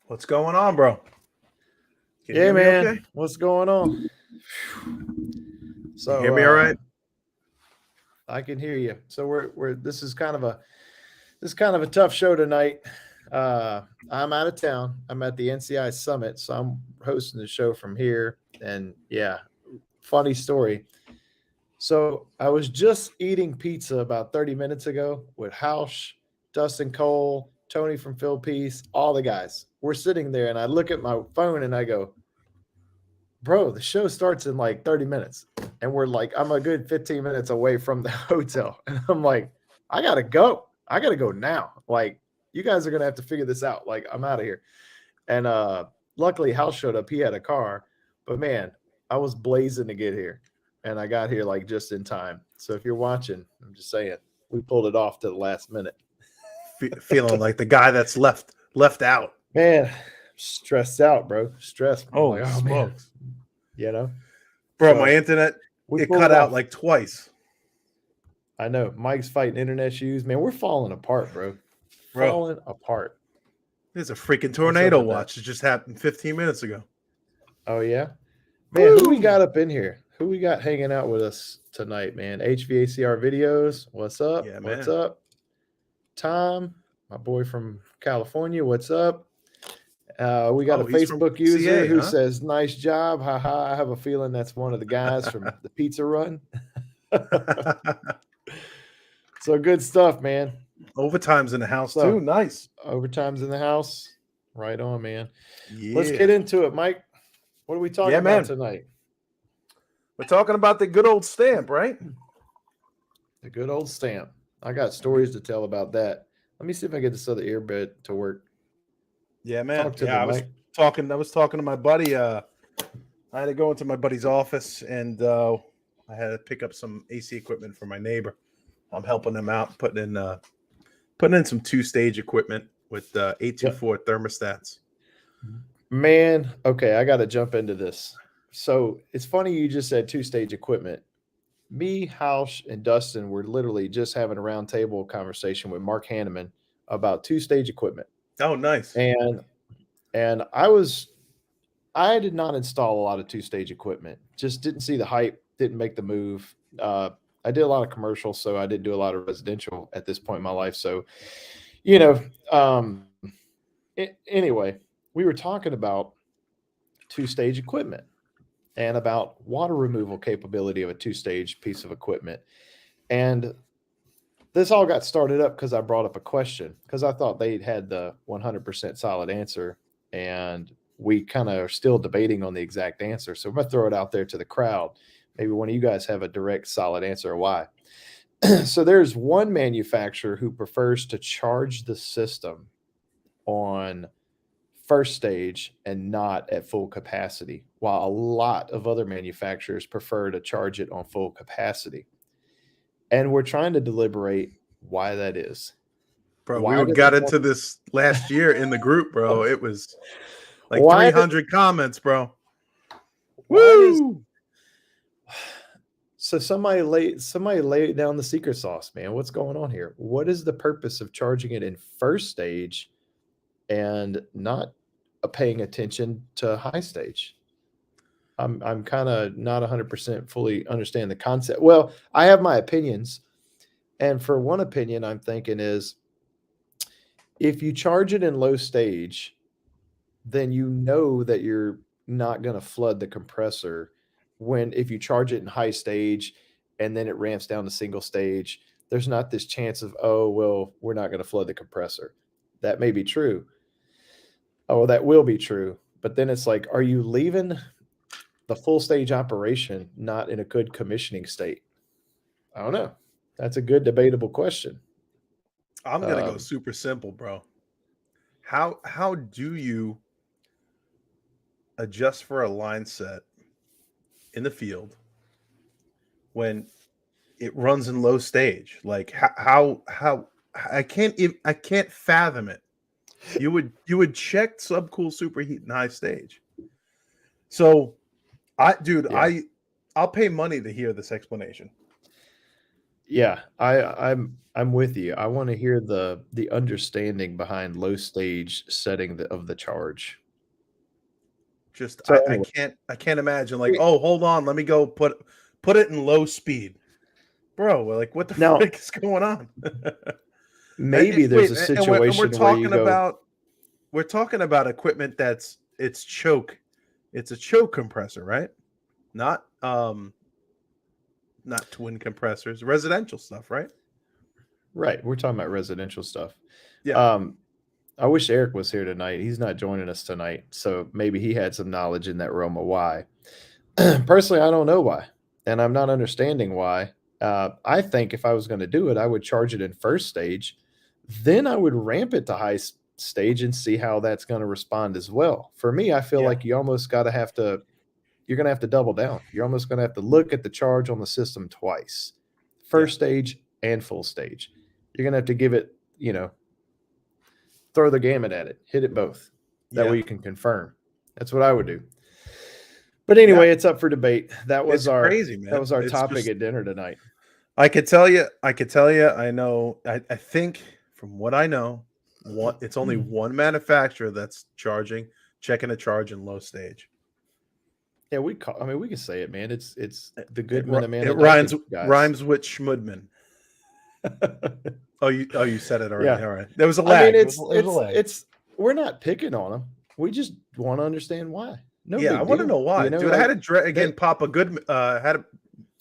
What's going on, bro? Can you Yeah, hear me man. okay? What's going on? So You hear me all right? I can hear you. So we're this is kind of a tough show tonight. I'm out of town. I'm at the NCI Summit, so I'm hosting the show from here. And yeah, funny story. So I was just eating pizza about 30 minutes ago with Hausch, Dustin Cole, Tony from Phil Peace, all the guys. We're sitting there, and I look at my phone and I go, bro, the show starts in like 30 minutes. And we're like, I'm a good 15 minutes away from the hotel. And I'm like, I gotta go. I gotta go now. Like, you guys are gonna have to figure this out. Like, I'm out of here. And luckily Hal showed up. He had a car. But man, I was blazing to get here. And I got here like just in time. So if you're watching, I'm just saying, we pulled it off to the last minute. Feeling like the guy that's left out. Man, stressed out, bro. Stressed. I'm Holy like, oh smokes. man. You know? Bro, So, my internet, we it pulled cut it out off. like twice. I know. Mike's fighting internet issues. Man, we're falling apart, bro. Bro, Falling apart. there's a freaking What's up tornado with that? watch. It just happened 15 minutes ago. Oh, yeah? Man, who we Woo! got up in here? Who we got hanging out with us tonight, man? HVACR Videos. What's up? Yeah, What's man. up? Tom, my boy from California. What's up? We got a he's from Facebook user CA, who huh? saise, nice job. Haha. I have a feeling that's one of the guys from the pizza run. So good stuff, man. Overtime's in the house So, too. Nice. Overtime's in the house. Right on, man. Yeah. Let's get into it, Mike. What are we talking man. about tonight? We're talking about the good old stamp, right? The good old stamp. I got stories to tell about that. Let me see if I get this other earbud to work. Yeah, man. Talk to I me, was Mike. talking to my buddy. I had to go into my buddy's office and I had to pick up some AC equipment for my neighbor. I'm helping him out, putting in some 2-stage equipment with 824 thermostats. Man, okay, I got to jump into this. So it's funny you just said 2-stage equipment. Me, Hausch, and Dustin were literally just having a roundtable conversation with Mark Hanneman about 2-stage equipment. Oh, nice. And I did not install a lot of 2-stage equipment. Just didn't see the hype, didn't make the move. I did a lot of commercials, so I didn't do a lot of residential at this point in my life. So, anyway, we were talking about 2-stage equipment and about water removal capability of a 2-stage piece of equipment. And this all got started up because I brought up a question because I thought they had the 100% solid answer, and we kind of are still debating on the exact answer. So I'm going to throw it out there to the crowd. Maybe one of you guys have a direct solid answer or why. So there's one manufacturer who prefers to charge the system on first stage and not at full capacity, while a lot of other manufacturers prefer to charge it on full capacity. And we're trying to deliberate why that is. Bro, Why we do got they into want- this last year in the group, bro. It was like Why 300 comments, bro. Why does Woo! so somebody lay down the secret sauce, man? What's going on here? What is the purpose of charging it in first stage and not paying attention to high stage? I'm kind of not 100% fully understand the concept. Well, I have my opinions, and for one opinion, I'm thinking is if you charge it in low stage, then you know that you're not going to flood the compressor. When if you charge it in high stage and then it ramps down to single stage, there's not this chance of, oh well, we're not going to flood the compressor. That may be true. Oh, that will be true. But then it's like, are you leaving the full stage operation not in a good commissioning state? I don't know. That's a good debatable question. I'm going to go super simple, bro. how do you adjust for a line set in the field when it runs in low stage? Like how I can't fathom it. You would check subcool superheat in high stage. So Yeah. I'll pay money to hear this explanation. Yeah, I'm with you. I want to hear the understanding behind low stage setting of the charge. Just So anyway, I can't imagine like, we- oh, hold on, let me go put it in low speed. Bro, like what the now frick is going on? maybe there's Wait, a and we're situation where you talking go, about equipment that's it's a choke compressor, right? Not not twin compressors, residential stuff, right? right, we're talking about residential stuff. Yeah. I wish Eric was here tonight. He's not joining us tonight, so maybe he had some knowledge in that realm of why. Personally, I don't know why, and I'm not understanding why. I think if I was going to do it, I would charge it in first stage, then I would ramp it to stage and see how that's going to respond as well. For me, I feel Yeah. like you almost got to have to. You're going to have to double down. You're almost going to have to look at the charge on the system twice, first stage and full stage. You're going to have to give it, throw the gamut at it, hit it both. That way you can confirm. That's what I would do. But anyway, it's up for debate. That was crazy, man. That was our It's topic just- at dinner tonight. I could tell you, I know, I think from what I know, it's only one manufacturer that's checking a charge in low stage. Yeah, we can say it, man. It's the Goodman Amanda. It rhymes with Schmudman. Oh, you said it already. Yeah. All right. There was a lag. I mean, It was a lag. we're not picking on them. We just want to understand why. No, Yeah, I want to know why, dude. I had to drag in Papa Good. Had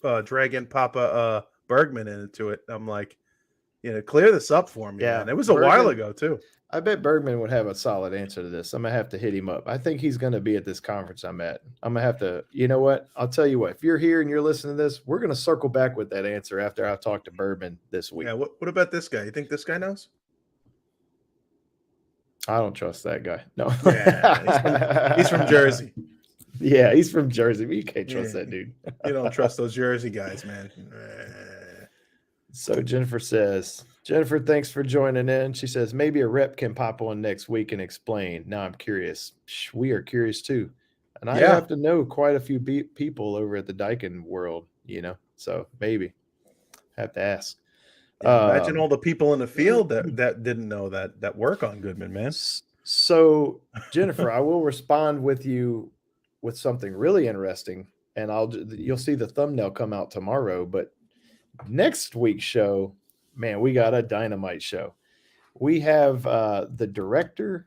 to drag in Papa Bergman into it. I'm like, clear this up for me. Yeah, man. It was a while ago too. I bet Bergman would have a solid answer to this. I'm gonna have to hit him up. I think he's gonna be at this conference I'm at. I'm gonna have to. You know what? I'll tell you what. If you're here and you're listening to this, we're gonna circle back with that answer after I talk to Bergman this week. Yeah. What about this guy? You think this guy knows? I don't trust that guy. No. Yeah, he's from Jersey. Yeah, he's from Jersey. You can't trust that dude. You don't trust those Jersey guys, man. So Jennifer says, Jennifer, thanks for joining in. She says, maybe a rep can pop on next week and explain. Now I'm curious. We are curious too. And I have to know quite a few people over at the Daikin world, so maybe have to ask. Imagine all the people in the field that didn't know that work on Goodman, man. So Jennifer, I will respond with you with something really interesting, and you'll see the thumbnail come out tomorrow. But next week's show, man, we got a dynamite show. We have the director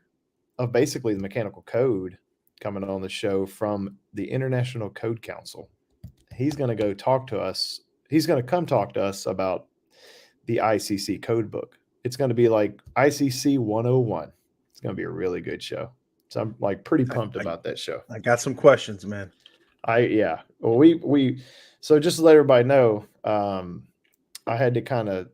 of basically the mechanical code coming on the show from the International Code Council. He's going to go talk to us. He's going to come talk to us about the ICC code book. It's going to be like ICC 101. It's going to be a really good show. So I'm like pretty pumped about that show. I got some questions, man. Well, so just to let everybody know, I had to kind of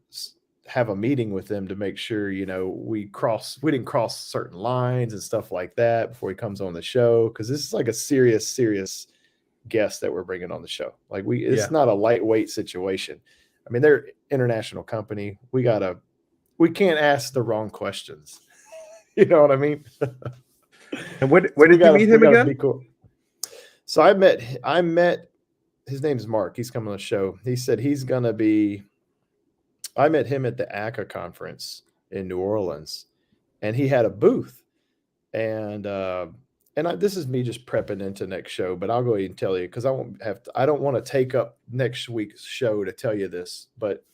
have a meeting with them to make sure, we didn't cross certain lines and stuff like that before he comes on the show. Cause this is like a serious guest that we're bringing on the show. Like it's not a lightweight situation. I mean, they're international company. We can't ask the wrong questions. You know what I mean? And where did you meet him again? Be cool. So I met, his name's Mark. He's coming on the show. He said I met him at the ACA conference in New Orleans, and he had a booth. And this is me just prepping into next show, but I'll go ahead and tell you because I don't want to take up next week's show to tell you this, but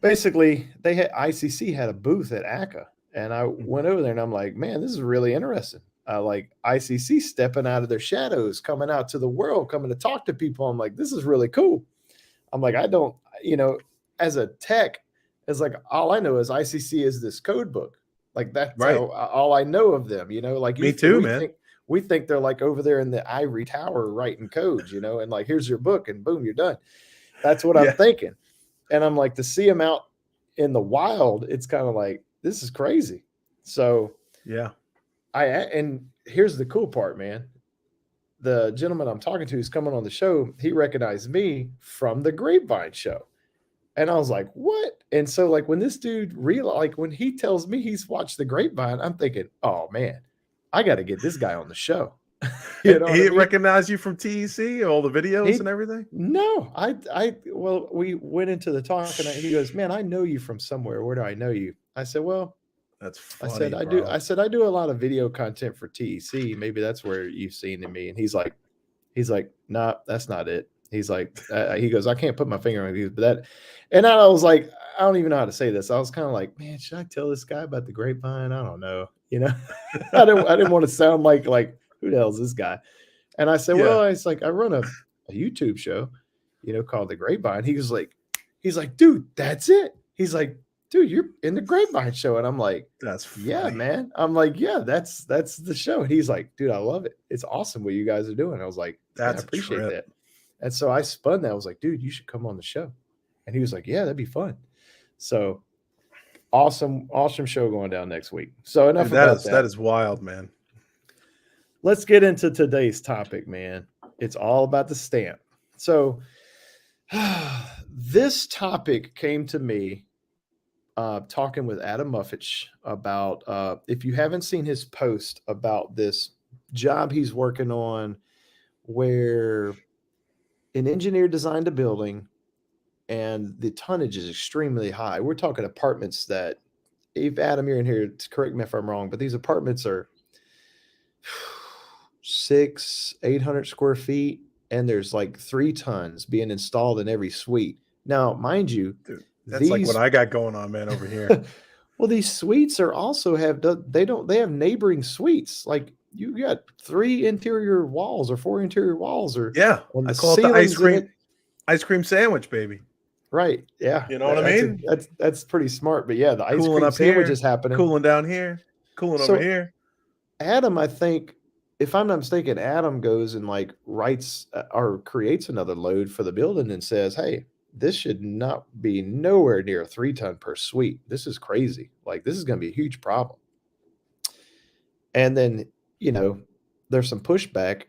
basically ICC had a booth at ACA, and I went over there and I'm like, man, this is really interesting. Like ICC stepping out of their shadows, coming out to the world, coming to talk to people. I'm like, this is really cool. I'm like, I don't, as a tech, it's like, all I know is ICC is this code book. Like that's right. All I know of them, like me too, man. We think they're like over there in the ivory tower writing codes, and like, here's your book and boom, you're done. That's what I'm thinking. And I'm like, to see them out in the wild, it's kind of like, this is crazy. So Yeah. And here's the cool part, man. The gentleman I'm talking to who's coming on the show, he recognized me from the Grapevine show. And I was like, what? And so, like, when this dude like when he tells me he's watched the Grapevine, I'm thinking, oh man, I got to get this guy on the show. You know what I He mean? recognized you from TEC, all the videos and everything. No, well, we went into the talk and he goes, man, I know you from somewhere. Where do I know you? I said, well, That's I funny, said, bro. I said, I do a lot of video content for TEC. Maybe that's where you've seen me. And he's like, nah, that's not it. He's like, he goes, I can't put my finger on it, but that, and I was like, I don't even know how to say this. I was kind of like, man, should I tell this guy about the Grapevine? I don't know. You know, I didn't want to sound like who the hell is this guy? And I said, Yeah. well, it's like I run a YouTube show, called The Grapevine. He's like, dude, that's it. He's like, dude, you're in The Grapevine show. And I'm like, That's funny. yeah, man. I'm like, yeah, that's the show. And he's like, dude, I love it. It's awesome what you guys are doing. I was like, That's I appreciate a trip. that. And so I spun that. I was like, dude, you should come on the show. And he was like, yeah, that'd be fun. So awesome show going down next week. So enough about that. That is wild, man. Let's get into today's topic, man. It's all about the stamp. So this topic came to me talking with Adam Muffich about if you haven't seen his post about this job he's working on where an engineer designed a building and the tonnage is extremely high. We're talking apartments that, if Adam, you're in here, correct me if I'm wrong, but these apartments are 800 square feet, and there's like 3 tons being installed in every suite. Now, mind you, Dude, that's like what I got going on, man, over here. Well, these suites are also they have neighboring suites. Like you got 3 interior walls or 4 interior walls, or Yeah, I call it the ice cream sandwich, baby. Right. Yeah. You know what I mean? That's pretty smart. But yeah, the ice Cooling cream up sandwich here, is happening. Cooling down here, cooling over here. Adam, I think, if I'm not mistaken, Adam goes and like writes or creates another load for the building and says, hey, this should not be nowhere near a 3 ton per suite. This is crazy. Like, this is going to be a huge problem. And then, there's some pushback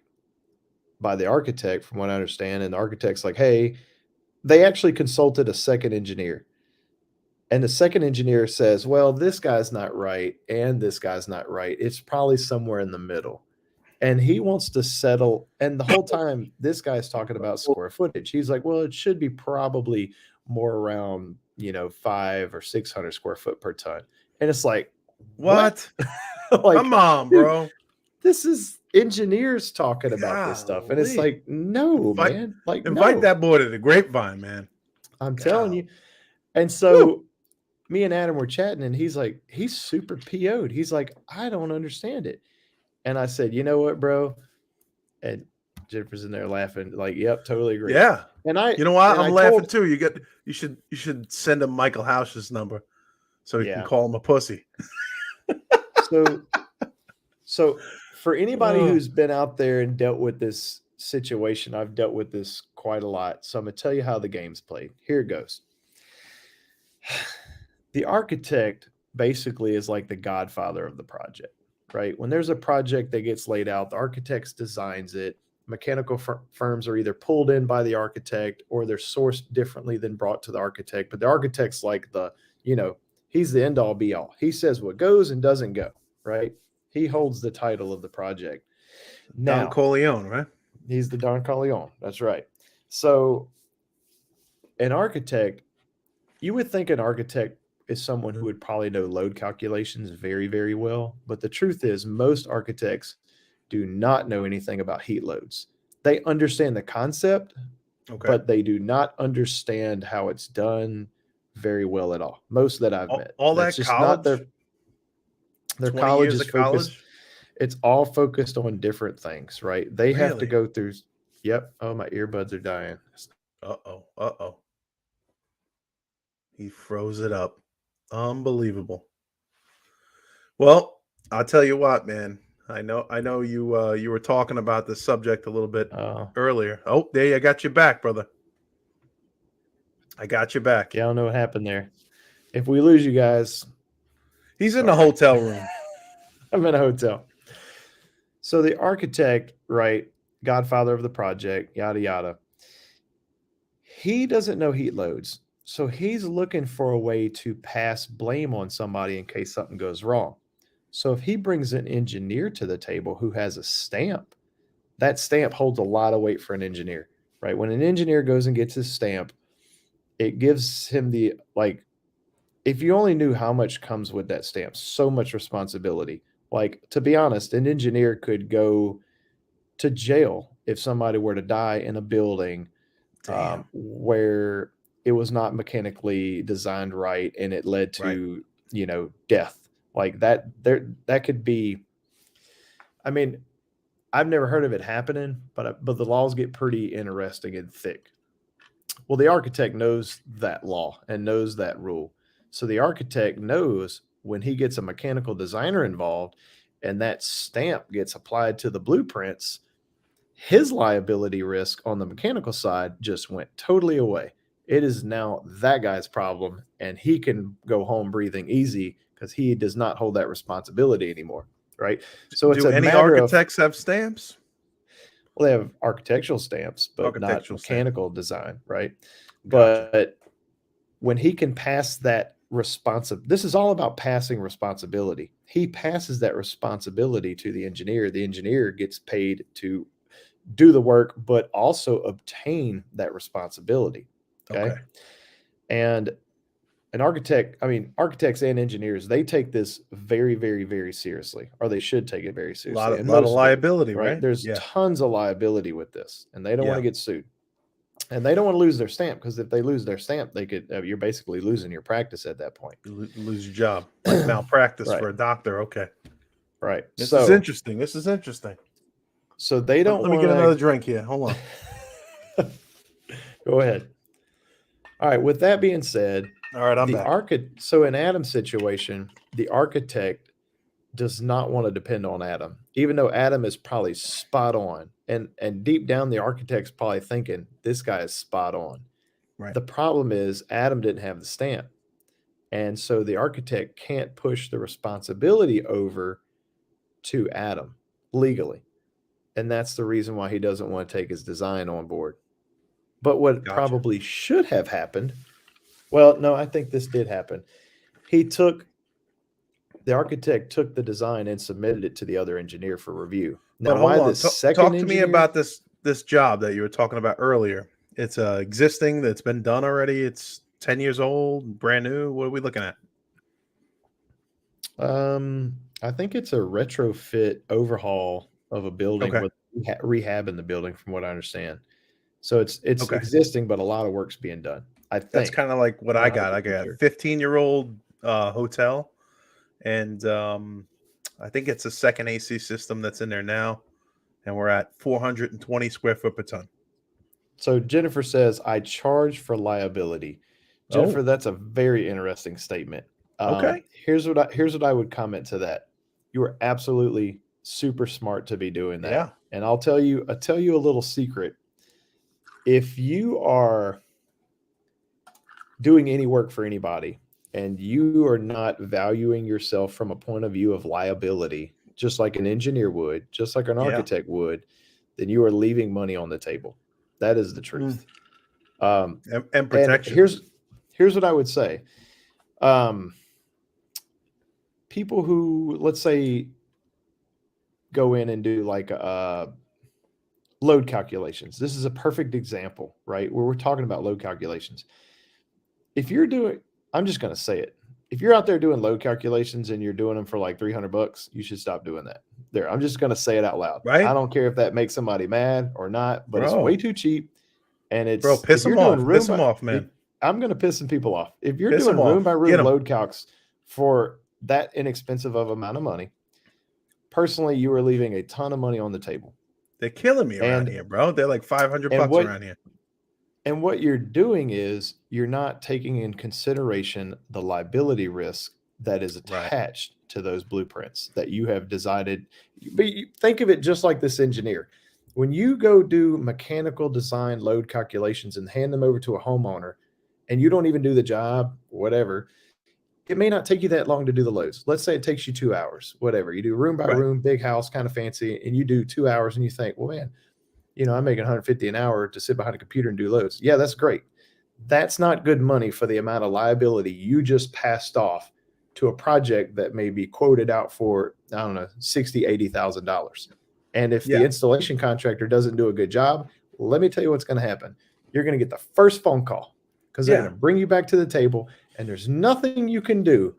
by the architect, from what I understand. And the architect's like, hey, they actually consulted a second engineer. And the second engineer says, well, this guy's not right, and this guy's not right. It's probably somewhere in the middle. And he wants to settle. And the whole time, this guy's talking about square footage. He's like, well, it should be probably more around, 500 or 600 square foot per ton. And it's like, what? Like, come on, bro. Dude, this is engineers talking about this stuff. And it's like, no, man. Like, invite that boy to the Grapevine, man. I'm telling you. And so me and Adam were chatting, and he's like, he's super PO'd. He's like, I don't understand it. And I said, you know what, bro? And Jennifer's in there laughing, like, yep, totally agree. Yeah. And I'm laughing too. You should send him Michael House's number so he can call him a pussy. So for anybody who's been out there and dealt with this situation, I've dealt with this quite a lot. So I'm going to tell you how the game's played. Here it goes. The architect basically is like the godfather of the project, right? When there's a project that gets laid out, the architect designs it. Mechanical firms are either pulled in by the architect or they're sourced differently than brought to the architect. But the architect's like he's the end all be all. He says what goes and doesn't go, right? He holds the title of the project. Don Corleone, right? He's the Don Corleone. That's right. So an architect, you would think an architect is someone who would probably know load calculations very, very well. But the truth is, most architects do not know anything about heat loads. They understand the concept, but they do not understand how it's done very well at all. Most that I've met. All that's that just college? Not their college is focused. It's all focused on different things, right? They have to go through. Yep. Oh, my earbuds are dying. Uh-oh. He froze it up. Unbelievable. Well, I'll tell you what, man. I know you were talking about this subject a little bit earlier. Oh, there, I got you back, brother. I got you back. Yeah, I don't know what happened there. If we lose you guys, he's in the hotel room. I'm in a hotel. So the architect, right, godfather of the project, yada yada, he doesn't know heat loads. So he's looking for a way to pass blame on somebody in case something goes wrong. So if he brings an engineer to the table who has a stamp, that stamp holds a lot of weight for an engineer, right? When an engineer goes and gets his stamp, it gives him the, like, if you only knew how much comes with that stamp, so much responsibility. Like, to be honest, an engineer could go to jail if somebody were to die in a building Damn. where it was not mechanically designed right and it led to, death. Like that could be, I mean, I've never heard of it happening, but the laws get pretty interesting and thick. Well, the architect knows that law and knows that rule. So the architect knows when he gets a mechanical designer involved and that stamp gets applied to the blueprints, his liability risk on the mechanical side just went totally away. It is now that guy's problem, and he can go home breathing easy because he does not hold that responsibility anymore, right? So it's Do a any matter of, architects have stamps? well, they have architectural stamps, but not Architectural stamp. mechanical design, right? Gotcha. But when he can pass that this is all about passing responsibility. He passes that responsibility to the engineer. The engineer gets paid to do the work, but also obtain that responsibility. Okay. And architects and engineers, they take this very, very, very seriously, or they should take it very A seriously. lot of And most do, liability, right? right? There's Yeah. tons of liability with this, and they don't want Yeah. to get sued. And they don't want to lose their stamp, because if they lose their stamp, they could, you're basically losing your practice at that point. You lose your job. Like malpractice Right. for a doctor. Okay. Right. This is interesting. This is interesting. So they don't Let me get another drink here. Hold on. Go ahead. All right. With that being said, All right, I'm back. So in Adam's situation, the architect does not want to depend on Adam, even though Adam is probably spot on. And deep down, the architect's probably thinking, this guy is spot on. Right. The problem is Adam didn't have the stamp. And so the architect can't push the responsibility over to Adam legally. And that's the reason why he doesn't want to take his design on board. But what probably should have happened, well, no, I think this did happen. The architect took the design and submitted it to the other engineer for review. Now, But hold on. Talk to me about this job that you were talking about earlier. It's existing, that's been done already. It's 10 years old, brand new. What are we looking at? I think it's a retrofit overhaul of a building with rehab in the building, from what I understand. So it's existing, but a lot of work's being done. I think that's kind of like what I got. I got a 15-year-old hotel, and I think it's a second AC system that's in there now, and we're at 420 square foot per ton. So Jennifer says, I charge for liability. Jennifer, that's a very interesting statement. Okay. Here's what I would comment to that. You are absolutely super smart to be doing that. Yeah. And I'll tell you a little secret. If you are doing any work for anybody and you are not valuing yourself from a point of view of liability, just like an engineer would, just like an architect would, then you are leaving money on the table. That is the truth. And protection. And here's what I would say. People who, let's say, go in and do like load calculations. This is a perfect example, right? Where we're talking about load calculations. If you're doing, I'm just going to say it. If you're out there doing load calculations and you're doing them for like $300, you should stop doing that. There, I'm just going to say it out loud. Right? I don't care if that makes somebody mad or not, but it's way too cheap. And it's, piss them off. Piss them off, man. I'm going to piss some people off. If you're doing room by room load calcs for that inexpensive of amount of money, personally, you are leaving a ton of money on the table. They're killing me around here, bro. They're like $500 around here. And what you're doing is you're not taking in consideration the liability risk that is attached to those blueprints that you have decided. But you think of it just like this engineer. When you go do mechanical design load calculations and hand them over to a homeowner, and you don't even do the job, whatever, it may not take you that long to do the loads. Let's say it takes you 2 hours, whatever. You do room by Right. room, big house, kind of fancy, and you do 2 hours and you think, well, man, I'm making 150 an hour to sit behind a computer and do loads. Yeah, that's great. That's not good money for the amount of liability you just passed off to a project that may be quoted out for, I don't know, $60,000, $80,000. And if the Yeah. installation contractor doesn't do a good job, let me tell you what's going to happen. You're going to get the first phone call because they're Yeah. going to bring you back to the table, and there's nothing you can do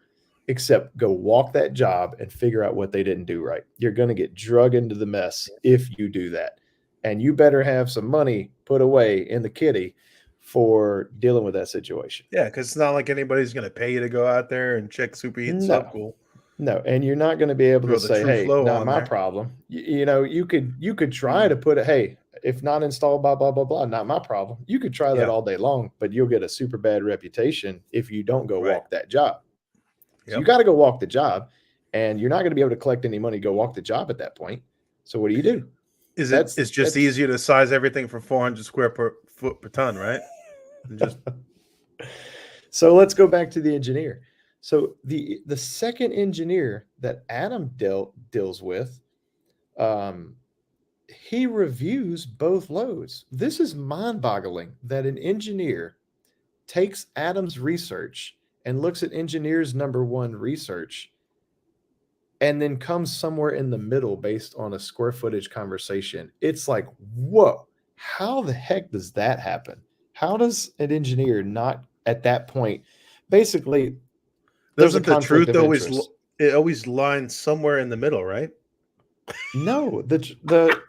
except go walk that job and figure out what they didn't do right. You're going to get drug into the mess if you do that. And you better have some money put away in the kitty for dealing with that situation. Yeah, because it's not like anybody's going to pay you to go out there and check superheat No. sub cool. No, and you're not going to be able Throw to the say, true "Hey, flow not on my there. problem." You could try to put it, "Hey, if not installed, blah blah blah blah, not my problem." You could try that Yeah. all day long, but you'll get a super bad reputation if you don't go Right. walk that job. So you Yep. got to go walk the job, and you're not going to be able to collect any money to go walk the job at that point. So what do you do? It's just that's- easier to size everything for 400 square foot per ton, right? And just So let's go back to the engineer. So the second engineer that Adam deals with, he reviews both loads. This is mind-boggling that an engineer takes Adam's research and looks at engineer's number one research and then comes somewhere in the middle based on a square footage conversation. It's like, whoa, how the heck does that happen? How does an engineer not at that point, basically, there's a doesn't the conflict truth of always interest. it always lines somewhere in the middle, right? No, the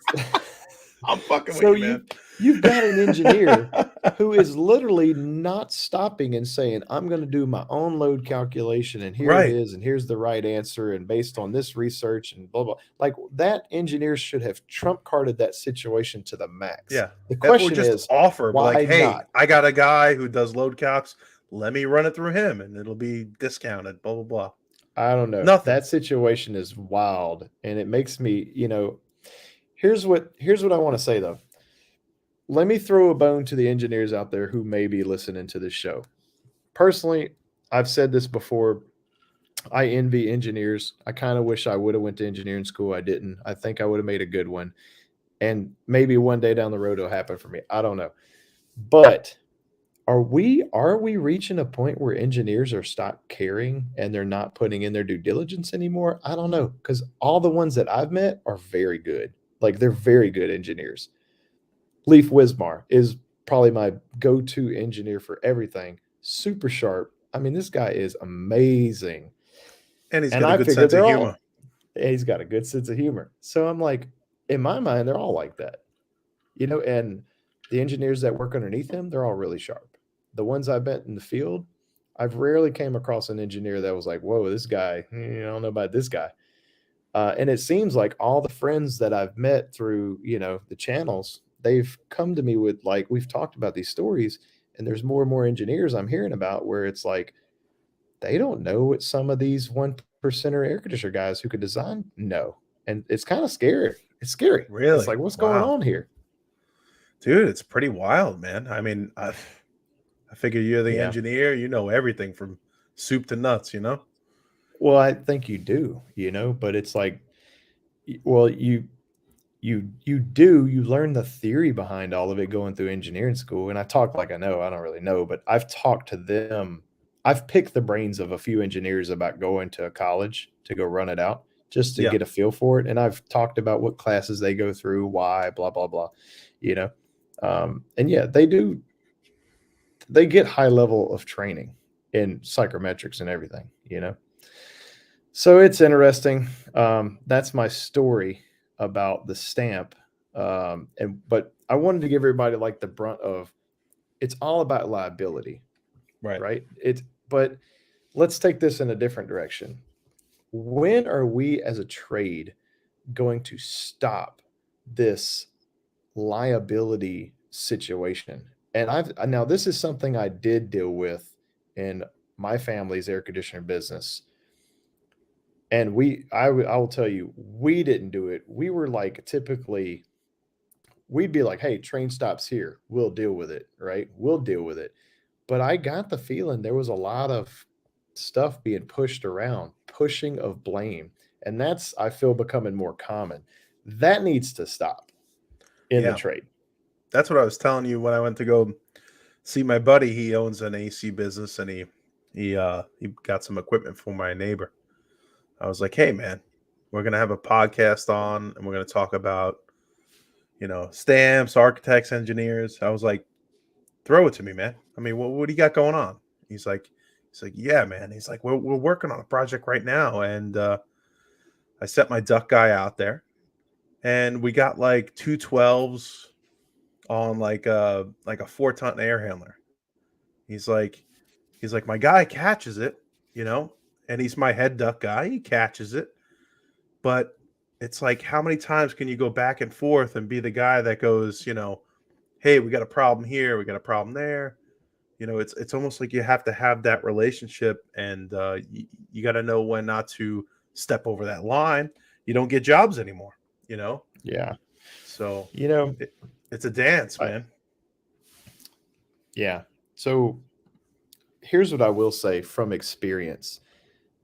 I'm fucking so with you, man. you've got an engineer who is literally not stopping and saying, I'm going to do my own load calculation, and here Right. it is, and here's the right answer, and based on this research and blah blah. Like, that engineer should have trump carded that situation to the max. Yeah. The Or question just is, offer, why like, hey, not? I got a guy who does load calcs. Let me run it through him and it'll be discounted, blah, blah, blah. I don't know. Nothing. That situation is wild, and it makes me, here's what I want to say though. Let me throw a bone to the engineers out there who may be listening to this show. Personally, I've said this before. I envy engineers. I kind of wish I would have went to engineering school. I didn't. I think I would have made a good one. And maybe one day down the road it'll happen for me. I don't know. But are we reaching a point where engineers are stop caring and they're not putting in their due diligence anymore? I don't know, because all the ones that I've met are very good. Like, they're very good engineers. Leif Wismar is probably my go-to engineer for everything. Super sharp. I mean, this guy is amazing. And he's And got I a good figured sense of they're humor. he's got a good sense of humor. So I'm like, in my mind, they're all like that. And the engineers that work underneath him, they're all really sharp. The ones I've met in the field, I've rarely came across an engineer that was like, whoa, this guy, I don't know about this guy. And it seems like all the friends that I've met through, the channels, they've come to me with, like, we've talked about these stories, and there's more and more engineers I'm hearing about where it's like, they don't know what some of these 1%er air conditioner guys who could design know. And it's kind of scary. It's scary. Really? It's like, what's going Wow. on here? Dude, it's pretty wild, man. I mean, I figure you're the Yeah. engineer. You know everything from soup to nuts, Well, I think you do, but it's like, well, you learn the theory behind all of it going through engineering school. And I talk like I know, I don't really know, but I've talked to them. I've picked the brains of a few engineers about going to college to go run it out just to Yeah. get a feel for it. And I've talked about what classes they go through, why, blah, blah, blah, and yeah, they get high level of training in psychometrics and everything, So it's interesting. That's my story about the stamp. But I wanted to give everybody like the brunt of, it's all about liability, right? But let's take this in a different direction. When are we as a trade going to stop this liability situation? And now this is something I did deal with in my family's air conditioner business. And I will tell you, we didn't do it. We were like, typically, we'd be like, hey, train stops here. We'll deal with it, right? We'll deal with it. But I got the feeling there was a lot of stuff being pushed around, pushing of blame. And that's, I feel, becoming more common. That needs to stop in the Yeah. trade. That's what I was telling you when I went to go see my buddy. He owns an AC business, and he got some equipment for my neighbor. I was like, hey man, we're gonna have a podcast on, and we're gonna talk about, stamps, architects, engineers. I was like, throw it to me, man. I mean, what do you got going on? He's like, yeah, man. He's like, we're working on a project right now, and I sent my duck guy out there, and we got like 212s on like a 4-ton air handler. He's like, my guy catches it, and he's my head duck guy. He catches it, but it's like, how many times can you go back and forth and be the guy that goes, hey, we got a problem here, we got a problem there. It's almost like you have to have that relationship, and you got to know when not to step over that line. You don't get jobs anymore, Yeah. So, it's a dance, man. Yeah. So here's what I will say from experience.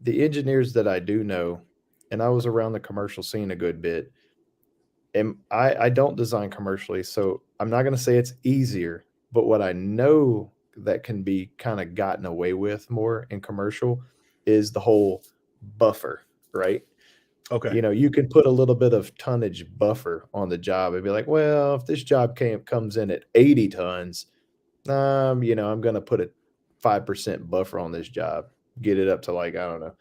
The engineers that I do know, and I was around the commercial scene a good bit, and I don't design commercially, so I'm not going to say it's easier, but what I know that can be kind of gotten away with more in commercial is the whole buffer, right? Okay. You can put a little bit of tonnage buffer on the job and be like, well, if this job comes in at 80 tons, I'm going to put a 5% buffer on this job, get it up to like, I don't know,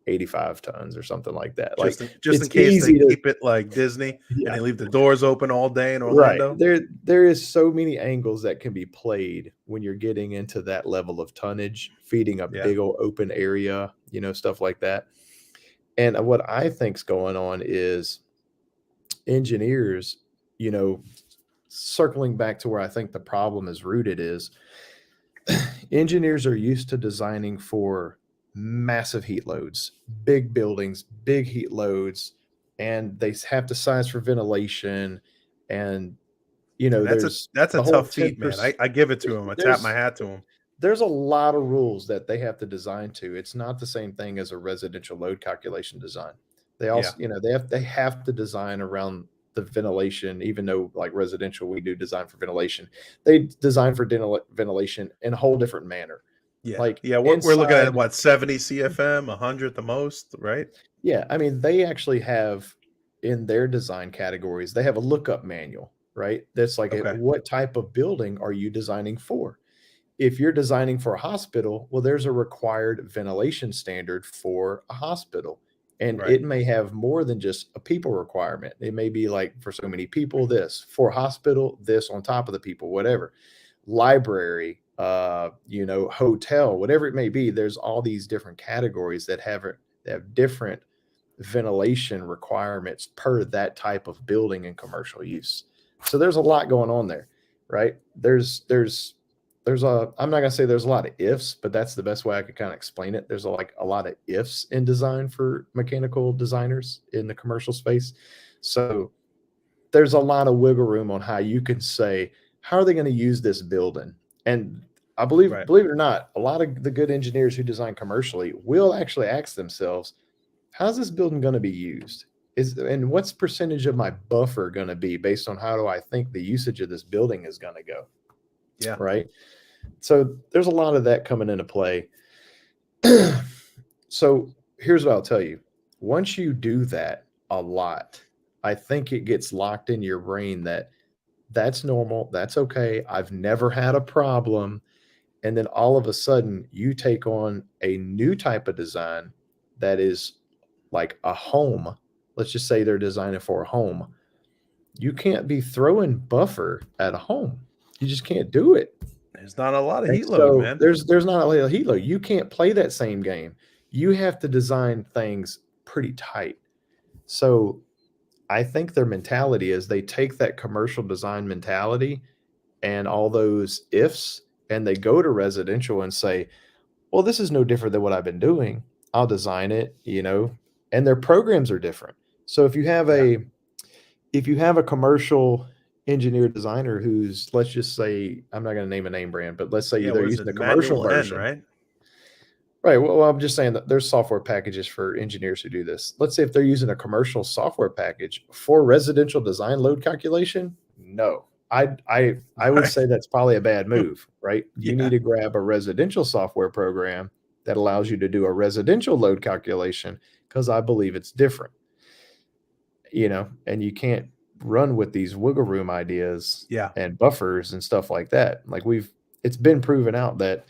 85 tons or something like that. Just in case they keep it like Disney and they leave the doors open all day in Orlando. Right. There is so many angles that can be played when you're getting into that level of tonnage, feeding a big old open area, stuff like that. And what I think's going on is engineers, circling back to where I think the problem is rooted is engineers are used to designing for massive heat loads, big buildings, big heat loads, and they have to size for ventilation. And, that's a tough feat, man. I give it to him. I tap my hat to him. There's a lot of rules that they have to design to. It's not the same thing as a residential load calculation design. They also, they have to design around the ventilation, even though like residential, we do design for ventilation. They design for ventilation in a whole different manner. Yeah. We're looking at what, 70 CFM, 100 the most, right? Yeah. I mean, they actually have in their design categories, they have a lookup manual, right? That's like, what type of building are you designing for? If you're designing for a hospital, well, there's a required ventilation standard for a hospital. And it may have more than just a people requirement. It may be like for so many people, this for hospital, this on top of the people, whatever. Library, hotel, whatever it may be. There's all these different categories that have different ventilation requirements per that type of building and commercial use. So there's a lot going on there, right? I'm not going to say there's a lot of ifs, but that's the best way I could kind of explain it. There's a lot of ifs in design for mechanical designers in the commercial space. So there's a lot of wiggle room on how you can say, how are they going to use this building? And I believe it or not, a lot of the good engineers who design commercially will actually ask themselves, how's this building going to be used? And what's percentage of my buffer going to be based on how do I think the usage of this building is going to go? Yeah. Right. So there's a lot of that coming into play. So here's what I'll tell you. Once you do that a lot, I think it gets locked in your brain that that's normal. That's okay. I've never had a problem. And then all of a sudden you take on a new type of design that is like a home. Let's just say they're designing for a home. You can't be throwing buffer at a home. You just can't do it. There's not a lot of heat load, man. There's not a lot of heat load. You can't play that same game. You have to design things pretty tight. So I think their mentality is they take that commercial design mentality and all those ifs, and they go to residential and say, well, this is no different than what I've been doing. I'll design it, and their programs are different. So if you have a commercial engineer designer who's, let's just say, I'm not going to name a name brand, but let's say they're using the commercial version, right? Right. Well, I'm just saying that there's software packages for engineers who do this. Let's say if they're using a commercial software package for residential design load calculation, no. I would Right. say that's probably a bad move, right? You Yeah. need to grab a residential software program that allows you to do a residential load calculation because I believe it's different. And you can't run with these wiggle room ideas Yeah. and buffers and stuff like that. Like it's been proven out that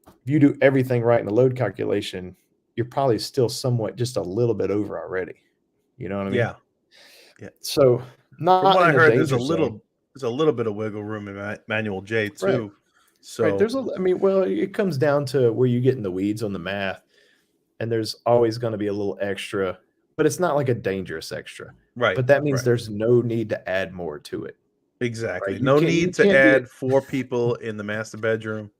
if you do everything right in the load calculation, you're probably still somewhat just a little bit over already. You know what I mean? Yeah. Yeah. So From not what I in a heard, danger zone. there's a little bit of wiggle room in Manual J Right. too. Right. So Well, it comes down to where you get in the weeds on the math, and there's always going to be a little extra, but it's not like a dangerous extra. right. But that means Right. there's no need to add more to it. Exactly. Right. No You need to can't be add 4 people in the master bedroom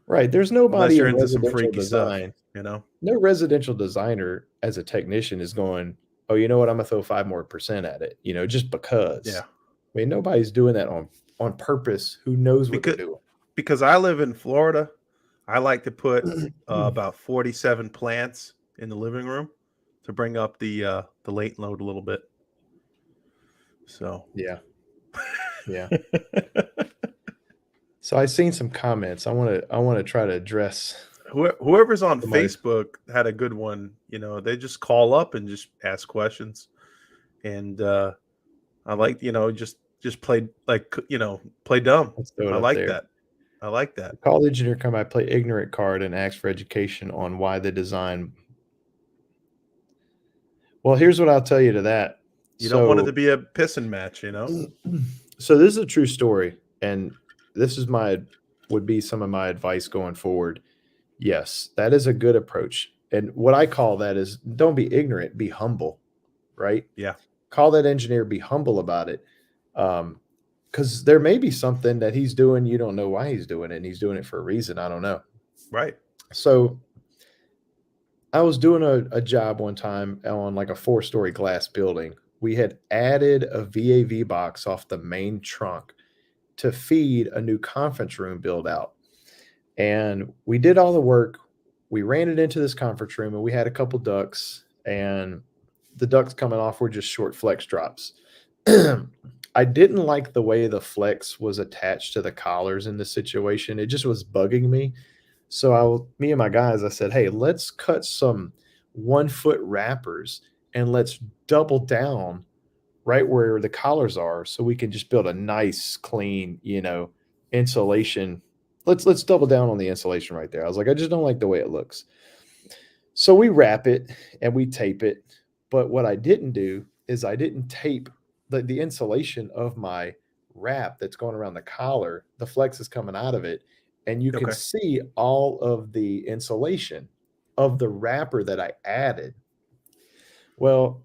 right. There's unless nobody you're in into some residential freaky stuff, design. you know? No residential designer as a technician is going, oh, you know what? I'm gonna throw 5% more at it, just because. Yeah. I mean, nobody's doing that on purpose. Who knows what they're Because doing? because I live in Florida, I like to put about 47 plants in the living room to bring up the latent load a little bit. So Yeah. Yeah. So I've seen some comments. I want to try to address whoever's on somebody. Facebook had a good one. They just call up and just ask questions, and I like just play play dumb. Let's throw it I up like there. that. I like that. Call the engineer, come by, play ignorant card, and ask for education on why the design. Well, here's what I'll tell you to that. You don't want it to be a pissing match, So this is a true story, and this is would be some of my advice going forward. Yes, that is a good approach. And what I call that is don't be ignorant, be humble, right? Yeah. Call that engineer, be humble about it. Because there may be something that he's doing, you don't know why he's doing it, and he's doing it for a reason. I don't know. Right. So I was doing a job one time on like a 4-story glass building. We had added a VAV box off the main trunk to feed a new conference room build out. And we did all the work. We ran it into this conference room, and we had a couple ducts, and the ducts coming off were just short flex drops. I didn't like the way the flex was attached to the collars in this situation. It just was bugging me. So me and my guys, I said, hey, let's cut some 1-foot wrappers and let's double down right where the collars are so we can just build a nice, clean, insulation. Let's double down on the insulation right there. I was like, I just don't like the way it looks. So we wrap it and we tape it. But what I didn't do is I didn't tape the insulation of my wrap that's going around the collar. The flex is coming out of it. And you can Okay. see all of the insulation of the wrapper that I added. Well,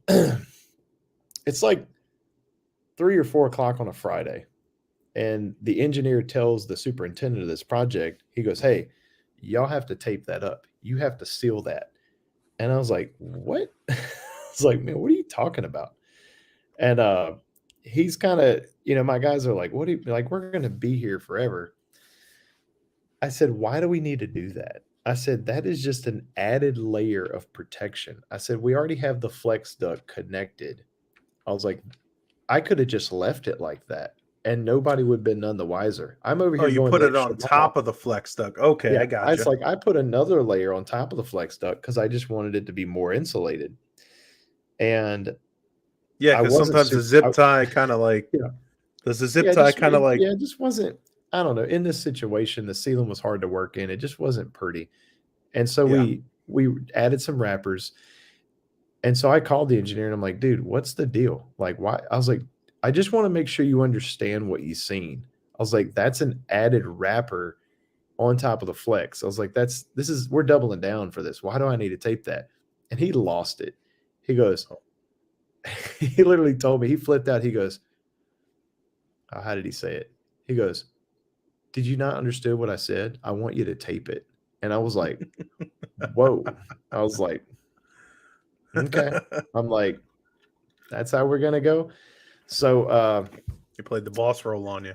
it's like 3 or 4 o'clock on a Friday. And the engineer tells the superintendent of this project, he goes, hey, y'all have to tape that up. You have to seal that. And I was like, what? I was like, man, what are you talking about? And he's kind of, my guys are like, what do you like? We're going to be here forever. I said, why do we need to do that? I said, that is just an added layer of protection. I said, we already have the flex duct connected. I was like, I could have just left it like that and nobody would have been none the wiser. I'm over here. Oh, you going put the it on extra top mile. of the flex duct. Okay, Yeah, I got it's you. like I put another layer on top of the flex duct because I just wanted it to be more insulated. And Yeah, I because wasn't sometimes the super- zip tie kind of like Yeah. does the zip tie kind of like it just wasn't. I don't know. In this situation, the ceiling was hard to work in. It just wasn't pretty. And so Yeah. we added some wrappers. And so I called the engineer and I'm like, dude, what's the deal? Like, why? I was like, I just want to make sure you understand what you've seen. I was like, that's an added wrapper on top of the flex. I was like, we're doubling down for this. Why do I need to tape that? And he lost it. He goes, he literally told me, he flipped out. He goes, how did he say it? He goes, did you not understand what I said? I want you to tape it. And I was like, whoa. I was like, okay. I'm like, that's how we're going to go. So he played the boss role on you.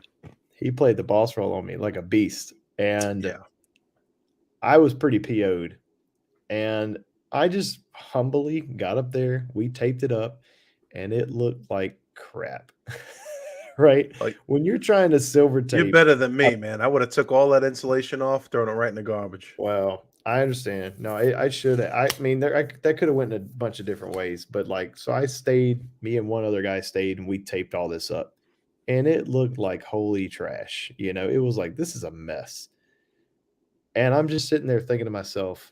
He played the boss role on me like a beast. And yeah, I was pretty PO'd. And I just humbly got up there. We taped it up, and it looked like crap. Right? Like, When you're trying to silver you're tape, better than me, man. I would have took all that insulation off, thrown it right in the garbage. well, I understand. No, I should. I mean, that could have went in a bunch of different ways, but like, so I stayed. Me and one other guy stayed, and we taped all this up, and it looked like holy trash. You know, it was like this is a mess. And I'm just sitting there thinking to myself,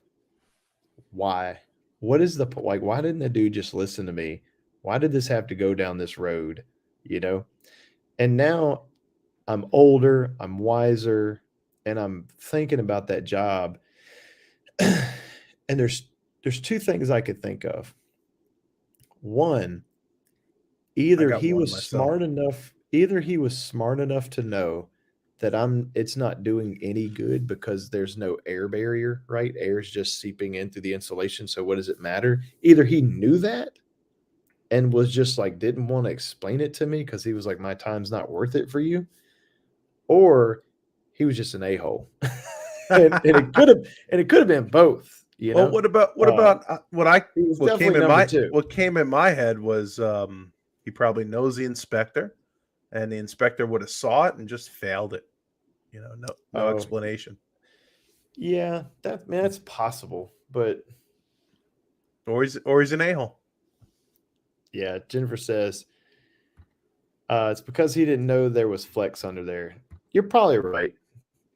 why? What is the like? Why didn't the dude just listen to me? Why did this have to go down this road? You know. And now I'm older, I'm wiser, and I'm thinking about that job. And there's two things I could think of. One, either got he one was myself. smart enough to know that it's not doing any good because there's no air barrier, right? Air's just seeping in through the insulation. So what does it matter? Either he knew that and was just like didn't want to explain it to me because he was like, my time's not worth it for you, or he was just an a-hole. and it could have been both. You know, Well, what about he was what came definitely in number my two. what came in my head was he probably knows the inspector, and the inspector would have saw it and just failed it. You know, no Oh. explanation. Yeah, that's possible, but Or he's an a-hole. yeah, Jennifer says it's because he didn't know there was flex under there. You're probably right.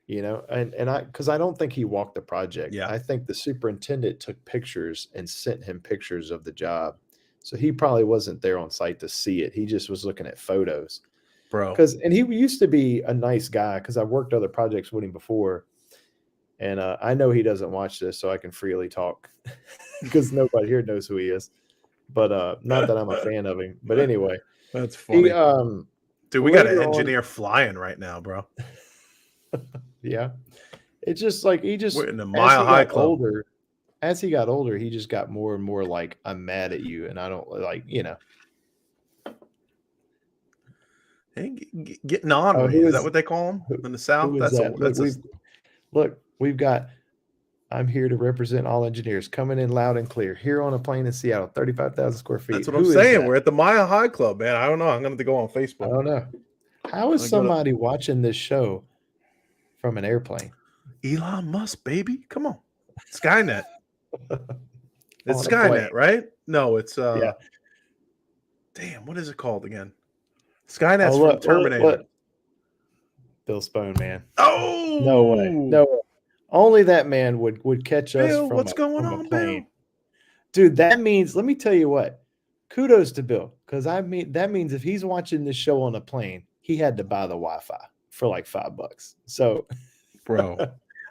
You know, and I don't think he walked the project. Yeah. I think the superintendent took pictures and sent him pictures of the job. So he probably wasn't there on site to see it. He just was looking at photos. Bro. And he used to be a nice guy because I've worked other projects with him before. And I know he doesn't watch this, so I can freely talk because nobody here knows who he is. But not that I'm a fan of him. But anyway, That's funny. Dude, we got an later on- engineer flying right now, bro. yeah, it's just like We're in the as Mile he High got Club. older. As he got older, he just got more and more like, I'm mad at you, and I don't like, you know. Hey, getting on Oh, with who you. Is is- that what they call them in the South? Who is That's that? that's We've got. I'm here to represent all engineers, coming in loud and clear. Here on a plane in Seattle, 35,000 square feet. that's what Who I'm is saying. that? We're at the Mile High Club, man. I don't know. I'm gonna have to go on I Facebook. don't know. How is I gotta- somebody watching this show from an airplane? Elon Musk, baby. Come on. Skynet. It's On a Skynet, plane. right? No, it's Yeah. damn, what is it called again? Skynet's Oh, from look, Terminator. look. Bill Spone, man. Oh No way. No way. Only that man would catch us Bill, from what's going from a on, plane. Bill? Dude, that means, let me tell you what. Kudos to Bill, because I mean that means if he's watching this show on a plane, he had to buy the Wi-Fi for like $5. So Bro.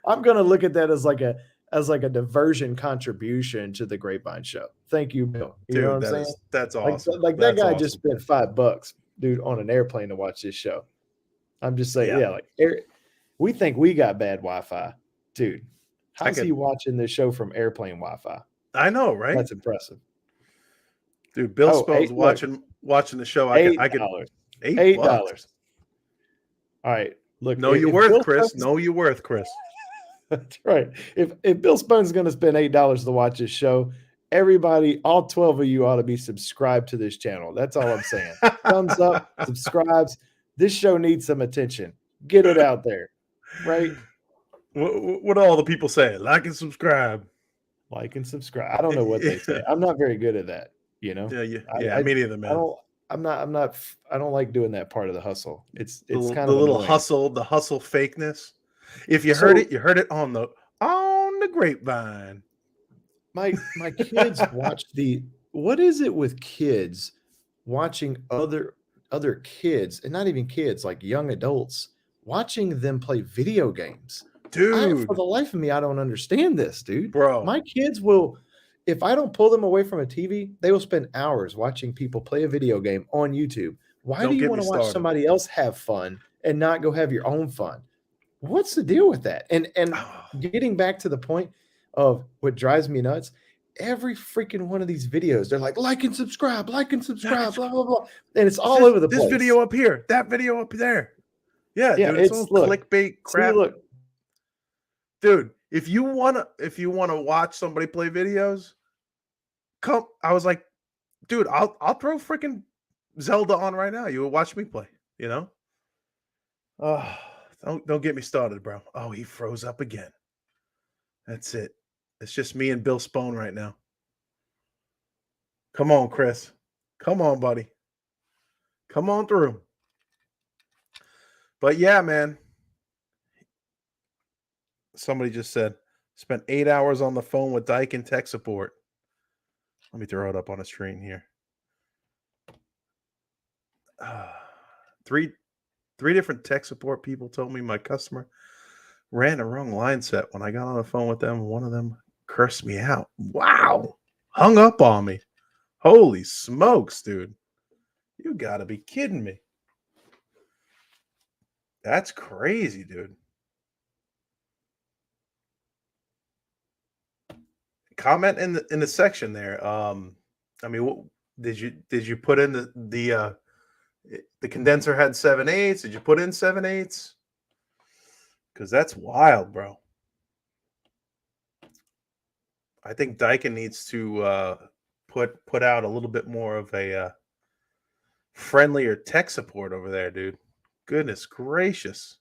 I'm gonna look at that as like a diversion contribution to the Grapevine Show. Thank you, Bill. You know what I'm saying? That's Like, awesome. like that That's guy awesome. just spent $5, dude, on an airplane to watch this show. I'm just saying, Yeah. like we think we got bad Wi-Fi, dude. How's could- he watching this show from airplane Wi-Fi? I know, right? That's impressive. Dude, Bill Oh, Spone's look. watching the show. I could $8. $8. $8. All right. Look, Know your if worth, Bill Chris. Spone's- Know your worth, Chris. That's right. If Bill Spone's going to spend $8 to watch this show, everybody, all 12 of you ought to be subscribed to this channel. That's all I'm saying. Thumbs up, subscribes. This show needs some attention. Get it out there, right? What do all the people say? Like and subscribe. Like and subscribe. I don't know what they say. I'm not very good at that. You know, Yeah, me neither, man. I don't like doing that part of the hustle. It's The kind of little annoying. hustle, the hustle fakeness. If you heard So- it, you heard it on the grapevine. My kids watch what is it with kids watching other kids, and not even kids, like young adults, watching them play video games? Dude, For the life of me, I don't understand this, dude. bro. My kids will, if I don't pull them away from a TV, they will spend hours watching people play a video game on YouTube. Why Don't do you get want me to watch started. somebody else have fun and not go have your own fun? What's the deal with that? And getting back to the point of what drives me nuts, every freaking one of these videos, they're like and subscribe, blah, blah, blah. And it's all over the place. This video up here, that video up there. Yeah, Yeah, dude, it's it's- all look, clickbait See, crap. look, Dude, if you wanna watch somebody play videos, come. I was like, dude, I'll throw freaking Zelda on right now. You will watch me play. You know. Oh, don't get me started, bro. Oh, he froze up again. That's it. It's just me and Bill Spone right now. Come on, Chris. Come on, buddy. Come on through. But yeah, man. Somebody just said, spent 8 hours on the phone with Dyke and tech support. Let me throw it up on a screen here. Three different tech support people told me my customer ran the wrong line set when I got on the phone with them. One of them cursed me out. Wow. Hung up on me. Holy smokes, dude. You gotta be kidding me. That's crazy, dude. Comment in the section there. I mean, what did you put in the condenser had 7/8? Did you put in 7/8? Because that's wild, bro. I think Daikin needs to put out a little bit more of a friendlier tech support over there, dude. Goodness gracious.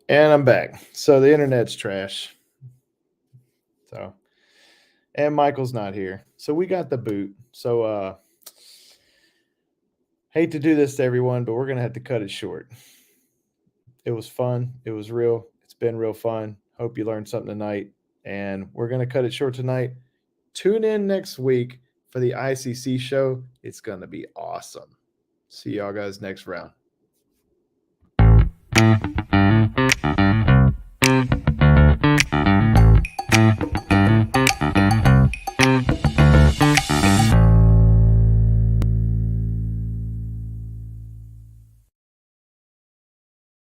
And I'm back. So the internet's trash. So, and Michael's not here. So we got the boot. So hate to do this to everyone, but we're gonna have to cut it short. It was fun. It was real. It's been real fun. Hope you learned something tonight. And we're gonna cut it short tonight. Tune in next week for the ICC show. It's gonna be awesome. See y'all guys next round.